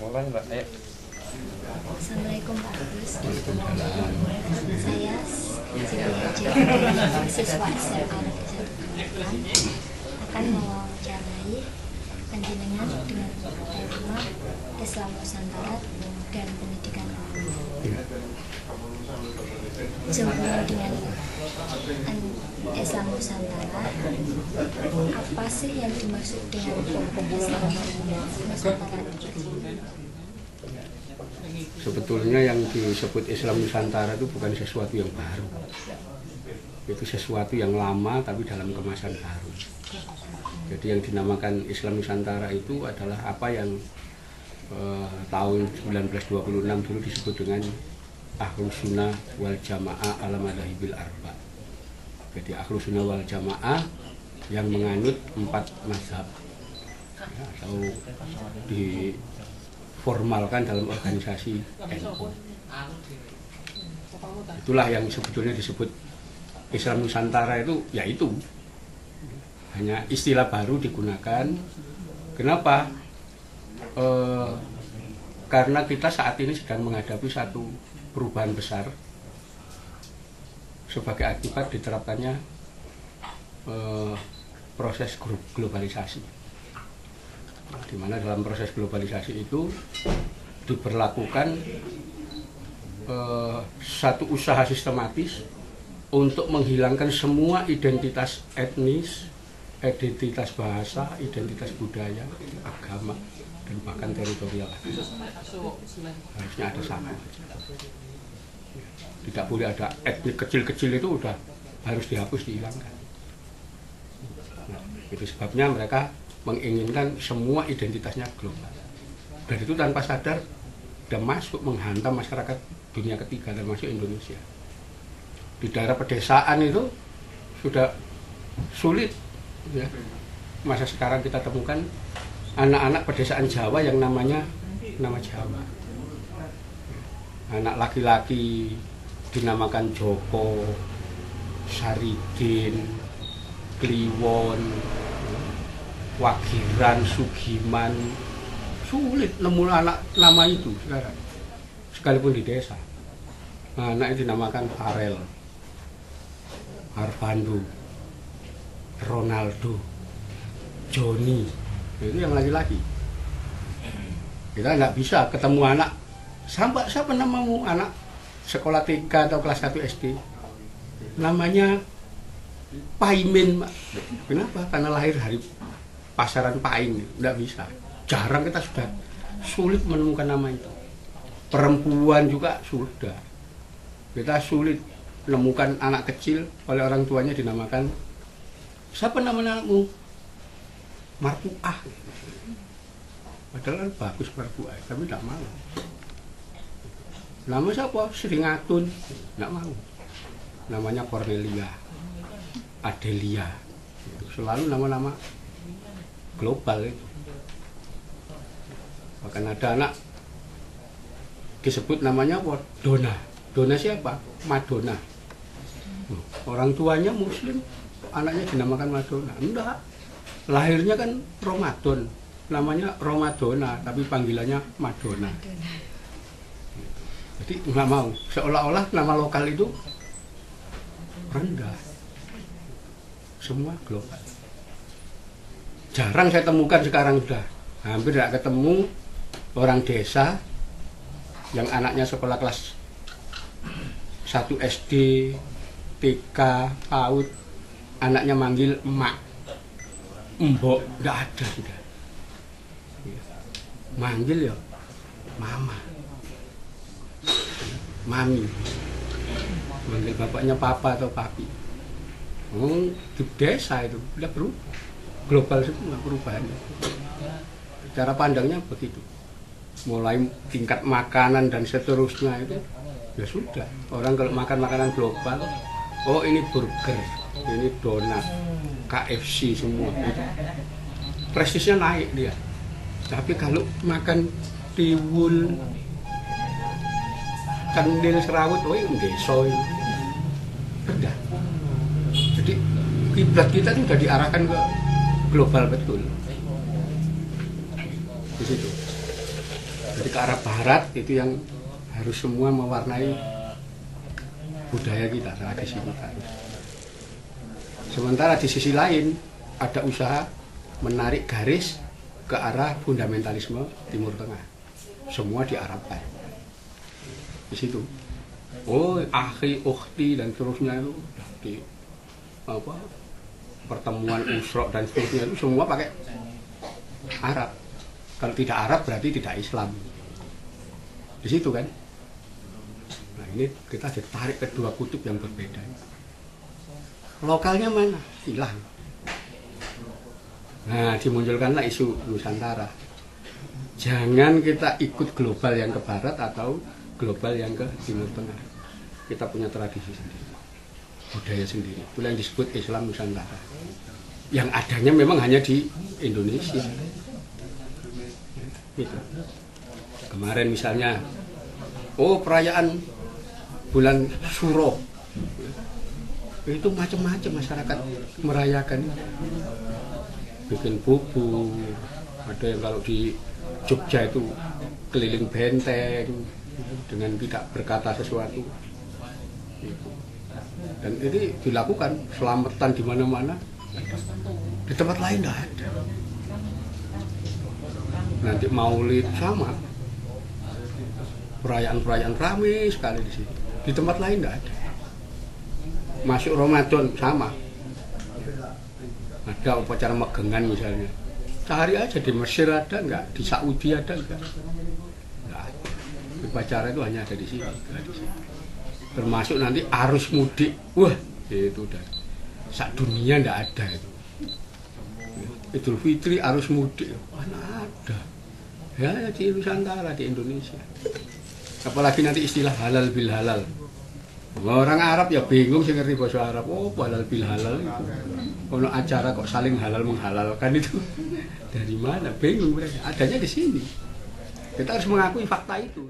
Mulai Mbak, ayo. Assalamualaikum Pak Agus. Saya siswa SMA Negeri 1 akan mewawancarai panjenengan dengan tema Islam Nusantara dan pendidikan agama. Sehubungan dengan Islam Nusantara, apa sih yang dimaksud dengan Islam Nusantara? Sebetulnya yang disebut Islam Nusantara itu bukan sesuatu yang baru. Itu sesuatu yang lama tapi dalam kemasan baru. Jadi yang dinamakan Islam Nusantara itu adalah apa yang tahun 1926 dulu disebut dengan Ahlus Sunnah wal Jamaah ala madhahibil arba. Jadi Ahlus Sunnah wal Jamaah yang menganut 4 mazhab, ya, atau diformalkan dalam organisasi NU. Itulah yang sebetulnya disebut Islam Nusantara itu, yaitu hanya istilah baru digunakan. Kenapa? Karena kita saat ini sedang menghadapi satu perubahan besar sebagai akibat diterapkannya proses globalisasi, di mana dalam proses globalisasi itu diberlakukan satu usaha sistematis untuk menghilangkan semua identitas etnis, identitas bahasa, identitas budaya, agama, dan bahkan teritorial. Harusnya ada satu. Tidak boleh ada etnik kecil-kecil, itu udah harus dihapus, dihilangkan. Nah, itu sebabnya mereka menginginkan semua identitasnya global. Dan itu tanpa sadar sudah masuk menghantam masyarakat dunia ketiga, termasuk Indonesia. Di daerah pedesaan itu sudah sulit, ya. Masa sekarang kita temukan anak-anak pedesaan Jawa yang nama Jawa. Anak laki-laki dinamakan Joko, Saridin, Kliwon, Wagiran, Sugiman. Sulit nemu anak nama itu sekarang, sekalipun di desa. Anak itu dinamakan Farel, Arpando, Ronaldo, Joni. Itu yang laki-laki. Kita nggak bisa ketemu anak, siapa namamu, anak sekolah TK atau kelas 1 SD, namanya Paimin. Kenapa? Karena lahir hari pasaran Pain. Nggak bisa, jarang, kita sudah sulit menemukan nama itu. Perempuan juga sudah, kita sulit menemukan anak kecil oleh orang tuanya dinamakan, siapa nama anakmu? Marpuah. Padahal kan bagus Marpuah, tapi tidak mau. Nama siapa? Seringatun, tidak mau. Namanya Cornelia, Adelia. Selalu nama-nama global itu. Bahkan ada anak disebut namanya apa? Dona. Dona siapa? Madonna. Orang tuanya Muslim, anaknya dinamakan Madonna. Enggak. Lahirnya kan Ramadan, namanya Ramadona, tapi panggilannya Madonna. Jadi nggak mau, seolah-olah nama lokal itu rendah. Semua global. Jarang saya temukan sekarang, sudah hampir tidak ketemu orang desa yang anaknya sekolah kelas 1 SD, TK, PAUD, anaknya manggil emak, mbok, tidak ada sudah. Manggil ya mama, mami, manggil bapaknya papa atau papi. Di desa itu udah berubah, global semua perubahannya. Cara pandangnya begitu. Mulai tingkat makanan dan seterusnya itu ya sudah. Orang kalau makan makanan global, oh ini burger, ini donat, KFC semua. Prestisnya naik dia. Tapi kalau makan tiwul, cendil serawut, oh ini deso ini. Beda. Jadi kiblat kita itu sudah diarahkan ke global betul. Di situ. Jadi ke arah barat itu yang harus semua mewarnai budaya kita, tradisi kita. Sementara di sisi lain ada usaha menarik garis ke arah fundamentalisme Timur Tengah. Semua diarabkan. Di situ. Oh, akhi, ukhti dan seterusnya itu di apa? Pertemuan usrok dan seterusnya itu semua pakai Arab. Kalau tidak Arab berarti tidak Islam. Di situ kan. Nah, ini kita ditarik ke dua kutub yang berbeda. Lokalnya mana? Hilang. Nah, dimunculkanlah isu Nusantara. Jangan kita ikut global yang ke barat atau global yang ke Timur Tengah. Kita punya tradisi sendiri, budaya sendiri. Itu yang disebut Islam Nusantara. Yang adanya memang hanya di Indonesia. Gitu. Kemarin misalnya, perayaan bulan Suro, itu macam-macam masyarakat merayakan, bikin bubur, ada yang kalau di Jogja itu keliling benteng dengan tidak berkata sesuatu, dan ini dilakukan selamatan di mana-mana, di tempat lain tidak ada. Nanti Maulid sama, perayaan-perayaan ramai sekali di sini. Di tempat lain tidak ada. Masuk Ramadan sama, ada upacara megengan misalnya. Cari aja di Mesir ada nggak, di Saudi ada nggak? Nggak ada. Upacara itu hanya ada di sini. Termasuk nanti arus mudik, wah itu udah sak dunia nggak ada itu. Idul Fitri arus mudik, mana ada? Ya di Nusantara, di Indonesia. Apalagi nanti istilah halal bil halal. Orang Arab ya bingung sih ngerti bahasa Arab. Oh, halal bil halal itu. Kalau acara kok saling halal menghalalkan itu dari mana? Bingung mereka. Adanya di sini. Kita harus mengakui fakta itu.